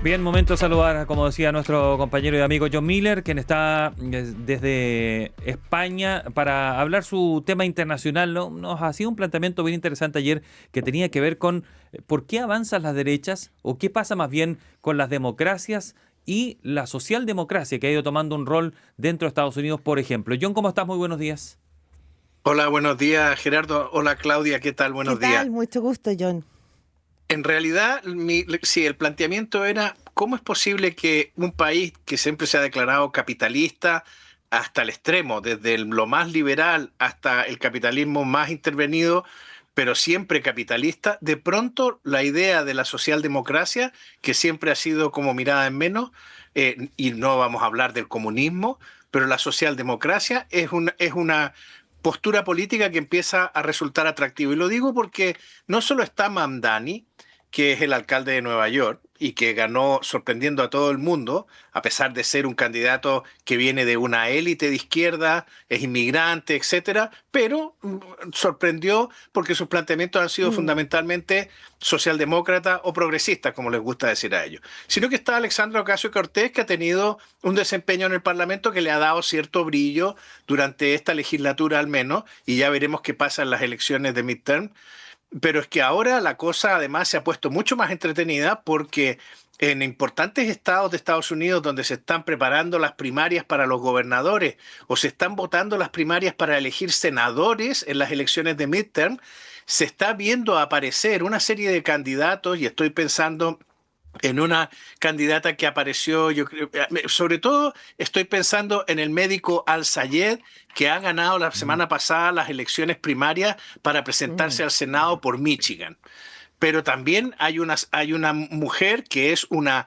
Bien, momento de saludar, como decía nuestro compañero y amigo John Miller, quien está desde España para hablar su tema internacional, ¿no? Nos hacía un planteamiento bien interesante ayer que tenía que ver con por qué avanzan las derechas o qué pasa más bien con las democracias y la socialdemocracia que ha ido tomando un rol dentro de Estados Unidos, por ejemplo. John, ¿cómo estás? Muy buenos días. Hola, buenos días, Gerardo. Hola, Claudia, ¿qué tal? ¿Qué Buenos días. tal? Mucho gusto, John. En realidad, sí, el planteamiento era, ¿cómo es posible que un país que siempre se ha declarado capitalista hasta el extremo, desde lo más liberal hasta el capitalismo más intervenido, pero siempre capitalista, de pronto la idea de la socialdemocracia, que siempre ha sido como mirada en menos, y no vamos a hablar del comunismo, pero la socialdemocracia es una postura política que empieza a resultar atractiva? Y lo digo porque no solo está Mamdani, que es el alcalde de Nueva York y que ganó sorprendiendo a todo el mundo, a pesar de ser un candidato que viene de una élite de izquierda, es inmigrante, etcétera, pero sorprendió porque sus planteamientos han sido Mm, fundamentalmente socialdemócratas o progresistas, como les gusta decir a ellos. Sino que está Alexandra Ocasio-Cortez, que ha tenido un desempeño en el Parlamento que le ha dado cierto brillo durante esta legislatura al menos, y ya veremos qué pasa en las elecciones de midterm. Pero es que ahora la cosa además se ha puesto mucho más entretenida porque en importantes estados de Estados Unidos donde se están preparando las primarias para los gobernadores o se están votando las primarias para elegir senadores en las elecciones de midterm, se está viendo aparecer una serie de candidatos, y estoy pensando en una candidata que apareció, yo creo, sobre todo estoy pensando en el médico Al-Sayed, que ha ganado la semana pasada las elecciones primarias para mm, presentarse al Senado por Michigan. Pero también hay una mujer que es una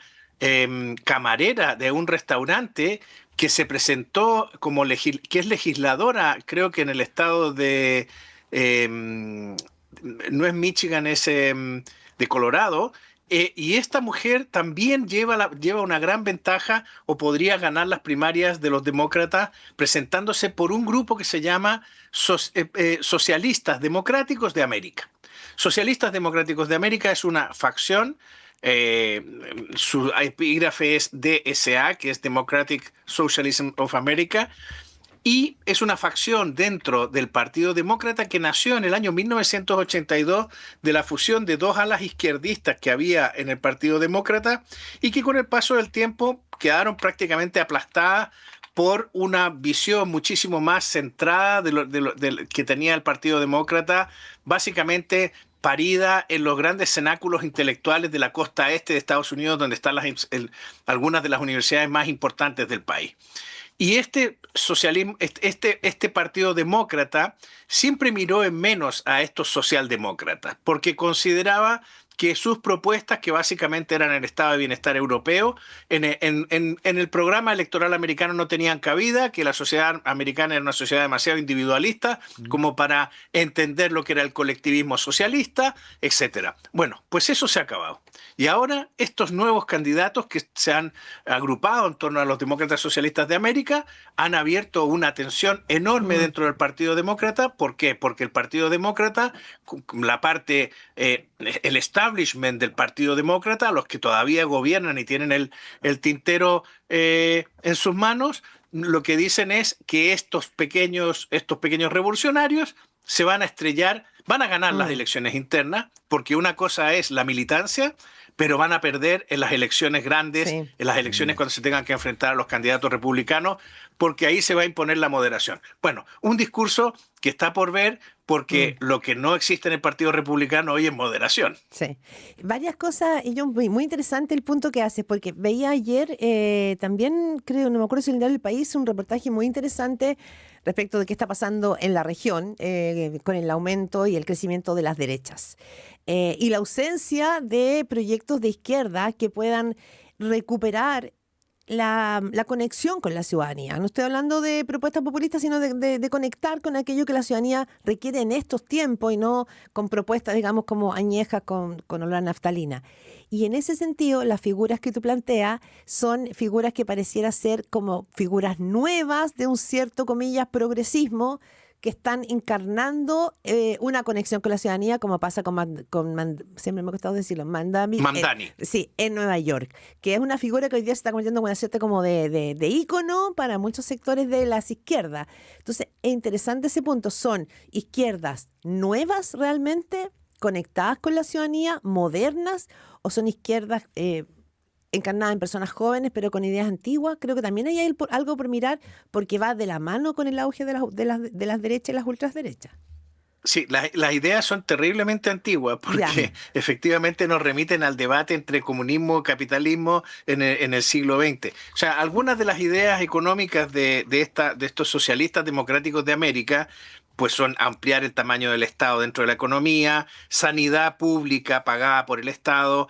camarera de un restaurante que se presentó como que es legisladora, creo que en el estado de, no es Michigan, es de Colorado. Y esta mujer también lleva una gran ventaja o podría ganar las primarias de los demócratas presentándose por un grupo que se llama Socialistas Democráticos de América. Socialistas Democráticos de América es una facción, eh, su epígrafe es DSA, que es Democratic Socialism of America, y es una facción dentro del Partido Demócrata que nació en el año 1982 de la fusión de dos alas izquierdistas que había en el Partido Demócrata y que con el paso del tiempo quedaron prácticamente aplastadas por una visión muchísimo más centrada que tenía el Partido Demócrata, básicamente parida en los grandes cenáculos intelectuales de la costa este de Estados Unidos, donde están algunas de las universidades más importantes del país. Y este socialismo, este partido demócrata siempre miró en menos a estos socialdemócratas, porque consideraba que sus propuestas, que básicamente eran el estado de bienestar europeo, en el programa electoral americano no tenían cabida, que la sociedad americana era una sociedad demasiado individualista como para entender lo que era el colectivismo socialista, etcétera. Bueno, pues eso se ha acabado. Y ahora estos nuevos candidatos que se han agrupado en torno a los demócratas socialistas de América han abierto una tensión enorme mm, dentro del Partido Demócrata. ¿Por qué? Porque el Partido Demócrata, la parte, el establishment del Partido Demócrata, los que todavía gobiernan y tienen el tintero en sus manos, lo que dicen es que estos pequeños revolucionarios se van a estrellar, van a ganar las mm, elecciones internas, porque una cosa es la militancia, pero van a perder en las elecciones grandes, sí. en las elecciones cuando se tengan que enfrentar a los candidatos republicanos, porque ahí se va a imponer la moderación. Bueno, un discurso que está por ver, porque Mm. lo que no existe en el Partido Republicano hoy es moderación. Sí, varias cosas, y yo, muy interesante el punto que haces, porque veía ayer también, creo, no me acuerdo si en el Diario del País, un reportaje muy interesante respecto de qué está pasando en la región con el aumento y el crecimiento de las derechas y la ausencia de proyectos de izquierda que puedan recuperar la conexión con la ciudadanía. No estoy hablando de propuestas populistas, sino de conectar con aquello que la ciudadanía requiere en estos tiempos y no con propuestas, digamos, como añejas con olor a naftalina. Y en ese sentido, las figuras que tú planteas son figuras que pareciera ser como figuras nuevas de un cierto, comillas, progresismo, que están encarnando una conexión con la ciudadanía, como pasa siempre me ha costado decirlo, Mamdani. sí, en Nueva York, que es una figura que hoy día se está convirtiendo en una suerte como de ícono para muchos sectores de las izquierdas. Entonces, es interesante ese punto. ¿Son izquierdas nuevas realmente, conectadas con la ciudadanía, modernas, o son izquierdas encarnada en personas jóvenes pero con ideas antiguas? Creo que también hay algo por mirar, porque va de la mano con el auge de las derechas y las ultraderechas. Sí, las ideas son terriblemente antiguas porque efectivamente nos remiten al debate entre comunismo y capitalismo en el siglo XX. O sea, algunas de las ideas económicas de estos socialistas democráticos de América pues son ampliar el tamaño del Estado dentro de la economía, sanidad pública pagada por el Estado,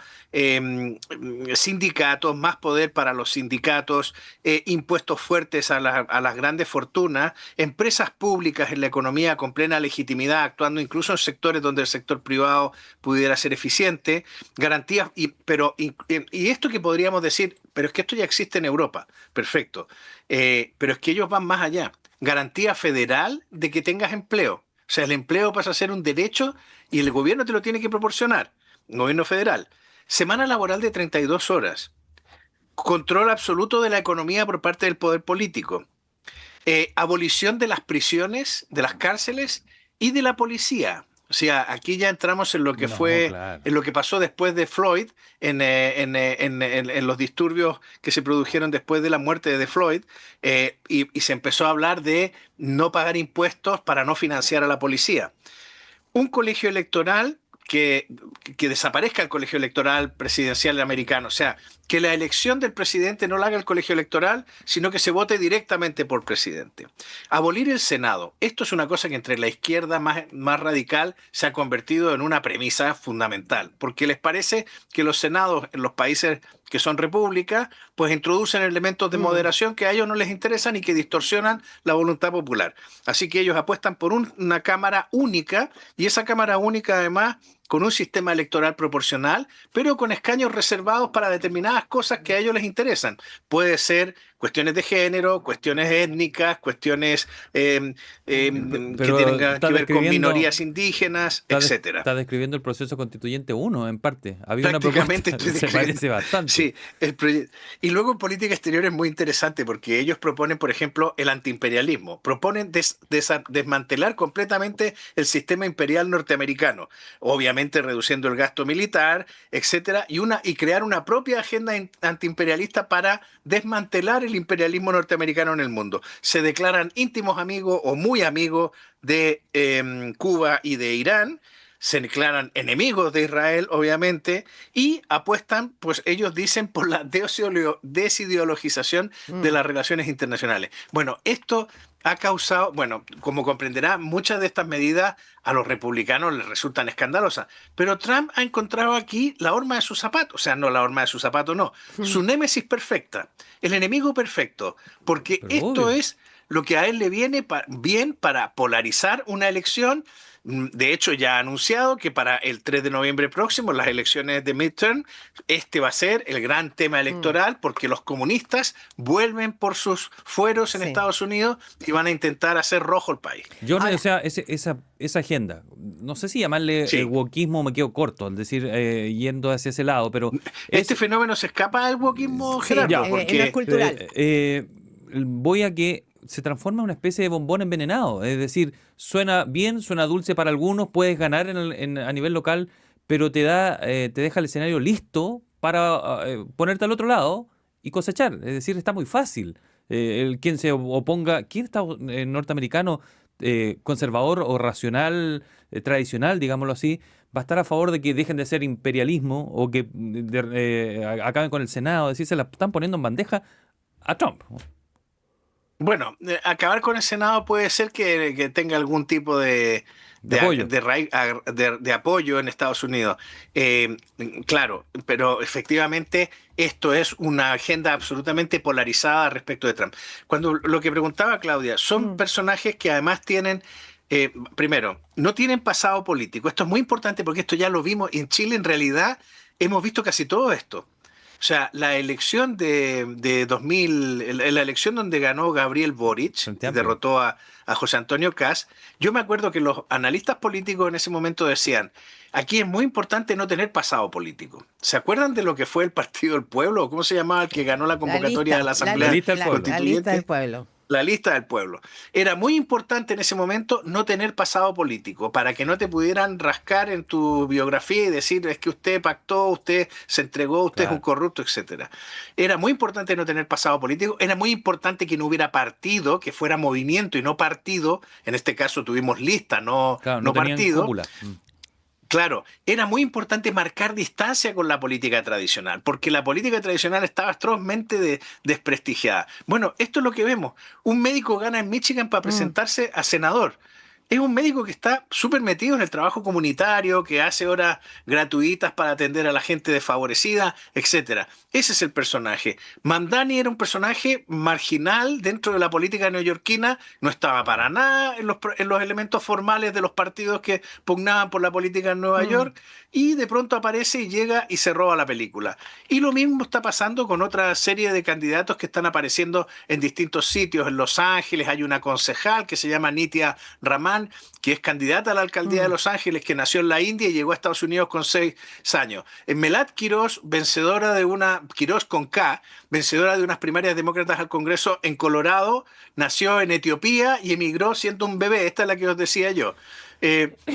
sindicatos, más poder para los sindicatos, impuestos fuertes a las grandes fortunas, empresas públicas en la economía con plena legitimidad, actuando incluso en sectores donde el sector privado pudiera ser eficiente, garantías, y esto que podríamos decir, pero es que esto ya existe en Europa, perfecto, pero es que ellos van más allá. Garantía federal de que tengas empleo. O sea, el empleo pasa a ser un derecho y el gobierno te lo tiene que proporcionar. Gobierno federal. Semana laboral de 32 horas. Control absoluto de la economía por parte del poder político. Abolición de las prisiones, de las cárceles y de la policía. O sea, aquí ya entramos en lo que Claro. en lo que pasó después de Floyd, en los disturbios que se produjeron después de la muerte de Floyd, y se empezó a hablar de no pagar impuestos para no financiar a la policía. Un colegio electoral que desaparezca el colegio electoral presidencial americano. O sea, que la elección del presidente no la haga el colegio electoral, sino que se vote directamente por presidente. Abolir el Senado. Esto es una cosa que entre la izquierda más radical se ha convertido en una premisa fundamental, porque les parece que los senados en los países que son repúblicas, pues introducen elementos de moderación que a ellos no les interesan y que distorsionan la voluntad popular. Así que ellos apuestan por una Cámara única, y esa Cámara única además con un sistema electoral proporcional, pero con escaños reservados para determinadas cosas que a ellos les interesan. Puede ser cuestiones de género, cuestiones étnicas, cuestiones que Pero tengan está que ver con describiendo, minorías indígenas, etcétera. está describiendo el proceso constituyente 1 en parte. Había una Prácticamente propuesta, estoy se describiendo. parece bastante. Sí, y luego en política exterior es muy interesante porque ellos proponen, por ejemplo, el antiimperialismo. Proponen desmantelar completamente el sistema imperial norteamericano, obviamente reduciendo el gasto militar, etcétera, y crear una propia agenda antiimperialista para desmantelar el imperialismo norteamericano en el mundo. Se declaran íntimos amigos o muy amigos de Cuba y de Irán. Se declaran enemigos de Israel, obviamente, y apuestan, pues ellos dicen, por la desideologización de las relaciones internacionales. Bueno, esto ha causado, bueno, como comprenderá, muchas de estas medidas a los republicanos les resultan escandalosas, pero Trump ha encontrado aquí la horma de su zapato, o sea, no la horma de su zapato, no, su némesis perfecta, el enemigo perfecto, porque Pero esto obvio. es lo que a él le viene bien para polarizar una elección. De hecho, ya ha anunciado que para el 3 de noviembre próximo, las elecciones de midterm, este va a ser el gran tema electoral porque los comunistas vuelven por sus fueros en Sí. Estados Unidos y van a intentar hacer rojo el país. Yo, o Ahora, sea, esa agenda, no sé si llamarle Sí, wokismo, me quedo corto, al decir yendo hacia ese lado, pero este es fenómeno se escapa del wokismo, sí, Gerardo, ya. no es porque cultural. Voy a que se transforma en una especie de bombón envenenado. Es decir, suena bien, suena dulce para algunos, puedes ganar a nivel local, pero te deja el escenario listo para ponerte al otro lado y cosechar. Es decir, está muy fácil. Quien se oponga, ¿quién está norteamericano conservador o racional, tradicional, digámoslo así? Va a estar a favor de que dejen de ser imperialismo o que acaben con el Senado. Es decir, se la están poniendo en bandeja a Trump. bueno, acabar con el Senado puede ser que tenga algún tipo De apoyo. de apoyo en Estados Unidos. Eh, claro, pero efectivamente esto es una agenda absolutamente polarizada respecto de Trump. Cuando lo que preguntaba Claudia, son Mm, personajes que además tienen, primero, no tienen pasado político. Esto es muy importante porque esto ya lo vimos en Chile, en realidad hemos visto casi todo esto. O sea, la elección de 2000, la elección donde ganó Gabriel Boric, Frente y Amplio. derrotó a José Antonio Kast, yo me acuerdo que los analistas políticos en ese momento decían, aquí es muy importante no tener pasado político. ¿Se acuerdan de lo que fue el Partido del Pueblo? ¿Cómo se llamaba el que ganó la convocatoria de la La Asamblea lista del pueblo. la lista del Constituyente? pueblo. La lista del pueblo. Era muy importante en ese momento no tener pasado político para que no te pudieran rascar en tu biografía y decir es que usted pactó, usted se entregó, usted es un Claro. corrupto, etcétera. Era muy importante no tener pasado político, era muy importante que no hubiera partido, que fuera movimiento y no partido. En este caso tuvimos lista, no, Claro, no no tenían partido. cúpula. Claro, era muy importante marcar distancia con la política tradicional, porque la política tradicional estaba atrozmente desprestigiada. Bueno, esto es lo que vemos. Un médico gana en Michigan para Mm. presentarse a senador. Es un médico que está súper metido en el trabajo comunitario, que hace horas gratuitas para atender a la gente desfavorecida, etcétera. Ese es el personaje. Mamdani era un personaje marginal dentro de la política neoyorquina, no estaba para nada en los elementos formales de los partidos que pugnaban por la política en Nueva Mm. York, y de pronto aparece y llega y se roba la película. Y lo mismo está pasando con otra serie de candidatos que están apareciendo en distintos sitios. En Los Ángeles hay una concejal que se llama Nitya Raman, que es candidata a la alcaldía de Mm. Los Ángeles, que nació en la India y llegó a Estados Unidos con 6 años. En Melat Quirós, Quirós con K, vencedora de unas primarias demócratas al Congreso en Colorado, nació en Etiopía y emigró siendo un bebé. Esta es la que os decía yo.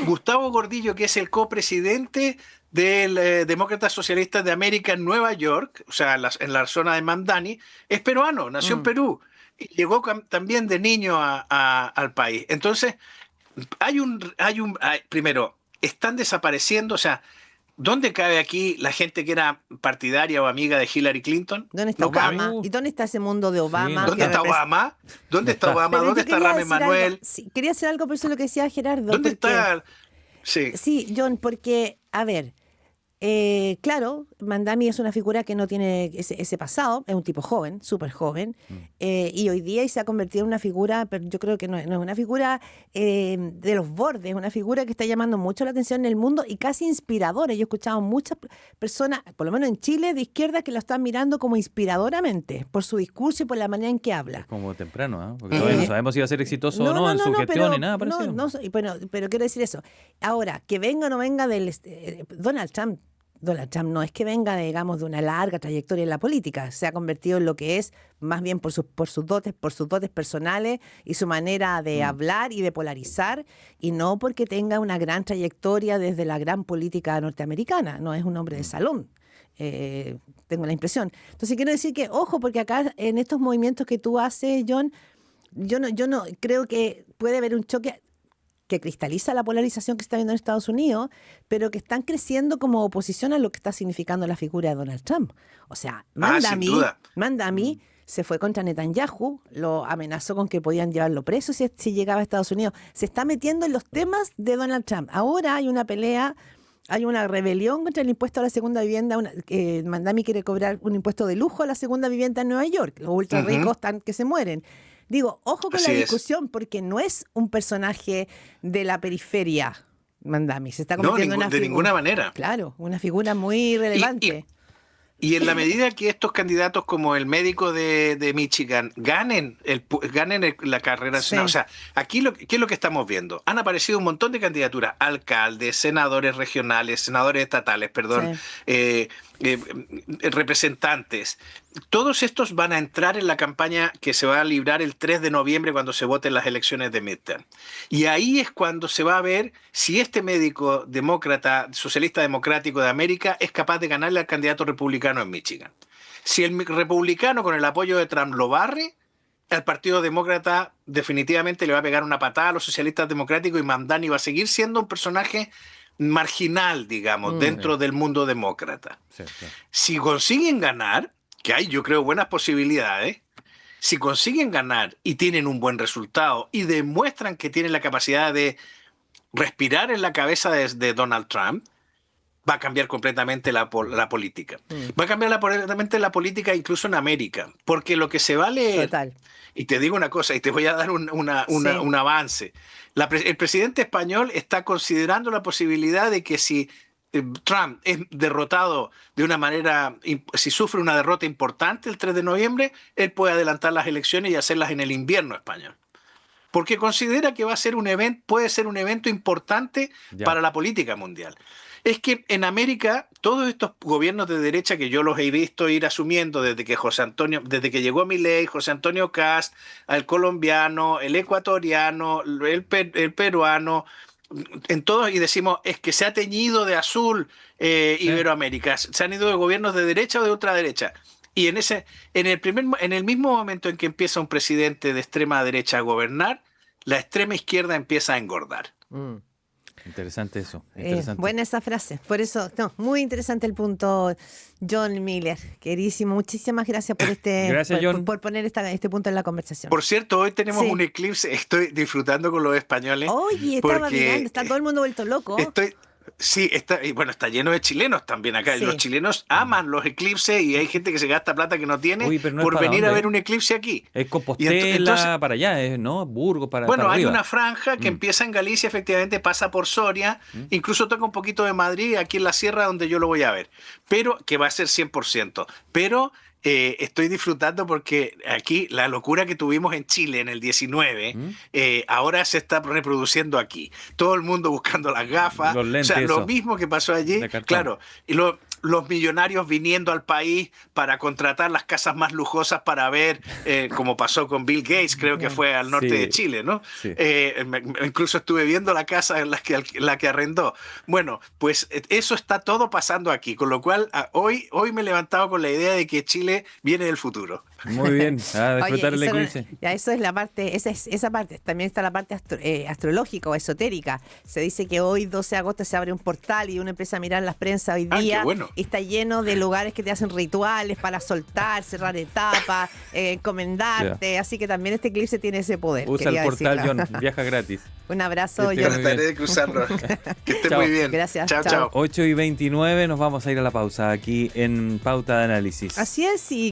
Gustavo Gordillo, que es el copresidente del Demócratas Socialistas de América en Nueva York, o sea, en la zona de Mamdani, es peruano, nació en Mm. Perú. Y llegó también de niño al país. Entonces, primero, están desapareciendo, o sea, ¿dónde cabe aquí la gente que era partidaria o amiga de Hillary Clinton? ¿Dónde está No cabe. Obama? ¿Y dónde está ese mundo de Sí, Obama? no ¿Dónde que está está. Obama? ¿Dónde No está está. Obama? Pero ¿Dónde yo está quería Rahm decir algo. Emanuel? Sí, quería decir algo, por eso lo que decía Gerardo. ¿Dónde porque, está? Sí. sí, John, porque, a ver, claro, Mandami es una figura que no tiene ese pasado, es un tipo joven, súper joven, y hoy día se ha convertido en una figura, pero yo creo que no es una figura de los bordes, es una figura que está llamando mucho la atención en el mundo y casi inspiradora. Yo he escuchado muchas personas, por lo menos en Chile, de izquierda, que lo están mirando como inspiradoramente por su discurso y por la manera en que habla. Como temprano, ¿ah? Porque todavía no sabemos si va a ser exitoso o no en su gestión pero, ni nada parecido. pero quiero decir eso. Ahora, que venga o no venga del Donald Trump no es que venga, digamos, de una larga trayectoria en la política. Se ha convertido en lo que es, más bien por sus dotes personales y su manera de hablar y de polarizar, y no porque tenga una gran trayectoria desde la gran política norteamericana. No es un hombre de salón. Tengo la impresión. Entonces quiero decir que, ojo, porque acá en estos movimientos que tú haces, John, yo no creo que puede haber un choque que cristaliza la polarización que está viendo en Estados Unidos, pero que están creciendo como oposición a lo que está significando la figura de Donald Trump. O sea, sin duda. Mandami se fue contra Netanyahu, lo amenazó con que podían llevarlo preso si llegaba a Estados Unidos. Se está metiendo en los temas de Donald Trump. Ahora hay una pelea, hay una rebelión contra el impuesto a la segunda vivienda. Mandami quiere cobrar un impuesto de lujo a la segunda vivienda en Nueva York. Los ultra ricos están que se mueren. Digo, ojo con Así la es. discusión, porque no es un personaje de la periferia, Mandami. Se está No, convirtiendo en una de figura. ninguna manera. Claro, una figura muy relevante. Y en la medida que estos candidatos como el médico de Michigan ganen la carrera Sí. nacional, o sea, aquí ¿qué es lo que estamos viendo? Han aparecido un montón de candidaturas, alcaldes, senadores regionales, senadores estatales, perdón, Sí. representantes. Todos estos van a entrar en la campaña que se va a librar el 3 de noviembre cuando se voten las elecciones de midterm. Y ahí es cuando se va a ver si este médico demócrata, socialista democrático de América, es capaz de ganarle al candidato republicano en Michigan. Si el republicano con el apoyo de Trump lo barre, el Partido Demócrata definitivamente le va a pegar una patada a los socialistas democráticos y Mamdani va a seguir siendo un personaje marginal, digamos, dentro del mundo demócrata. Sí, sí. Si consiguen ganar, que hay yo creo buenas posibilidades, si consiguen ganar y tienen un buen resultado y demuestran que tienen la capacidad de respirar en la cabeza de Donald Trump, va a cambiar completamente la política. Va a cambiar completamente la política incluso en América, porque lo que se va a leer, Total. y te digo una cosa, y te voy a dar un avance, el presidente español está considerando la posibilidad de que si Trump es derrotado de una manera, si sufre una derrota importante el 3 de noviembre, él puede adelantar las elecciones y hacerlas en el invierno español. Porque considera que va a ser un evento, puede ser un evento importante para la política mundial. Es que en América, todos estos gobiernos de derecha que yo los he visto ir asumiendo desde que llegó Milei, José Antonio Kast, el colombiano, el ecuatoriano, el peruano, en todos, y decimos, es que se ha teñido de azul Iberoamérica, se han ido de gobiernos de derecha o de ultraderecha. Y en el mismo momento en que empieza un presidente de extrema derecha a gobernar, la extrema izquierda empieza a engordar. Interesante eso. Interesante. Buena esa frase. Por eso, muy interesante el punto, John Miller. Queridísimo, muchísimas gracias por Gracias, John. por poner este punto en la conversación. Por cierto, hoy tenemos un eclipse. Estoy disfrutando con los españoles. Oye, estaba mirando, está todo el mundo vuelto loco. Sí, está lleno de chilenos también acá. Sí. Los chilenos aman los eclipses y hay gente que se gasta plata que no tiene por venir a ver un eclipse aquí. Es Compostela para allá, ¿no? Burgos para Bueno, para hay arriba. una franja que empieza en Galicia, efectivamente, pasa por Soria, incluso toca un poquito de Madrid, aquí en la sierra donde yo lo voy a ver, pero que va a ser 100%. Pero estoy disfrutando porque aquí la locura que tuvimos en Chile en el 19, ahora se está reproduciendo aquí. Todo el mundo buscando las gafas. Los lentes, o sea, lo mismo que pasó allí. Claro, y los millonarios viniendo al país para contratar las casas más lujosas para ver, como pasó con Bill Gates, creo que fue al norte de Chile, ¿no? Sí. Incluso estuve viendo la casa en la que arrendó. Bueno, pues eso está todo pasando aquí, con lo cual hoy me he levantado con la idea de que Chile viene del futuro. Muy bien, a disfrutar el eclipse. Eso es la parte, esa parte. También está la parte astrológica o esotérica. Se dice que hoy, 12 de agosto, se abre un portal y uno empieza a mirar las prensas hoy día. Qué bueno. Y está lleno de lugares que te hacen rituales para soltar, cerrar etapas, encomendarte. Así que también este eclipse tiene ese poder. Usa el portal, John, viaja gratis. Un abrazo, John. Trataré de cruzarlo. Que esté muy bien. Gracias. Chao. 8:29, nos vamos a ir a la pausa aquí en Pauta de Análisis. Así es, y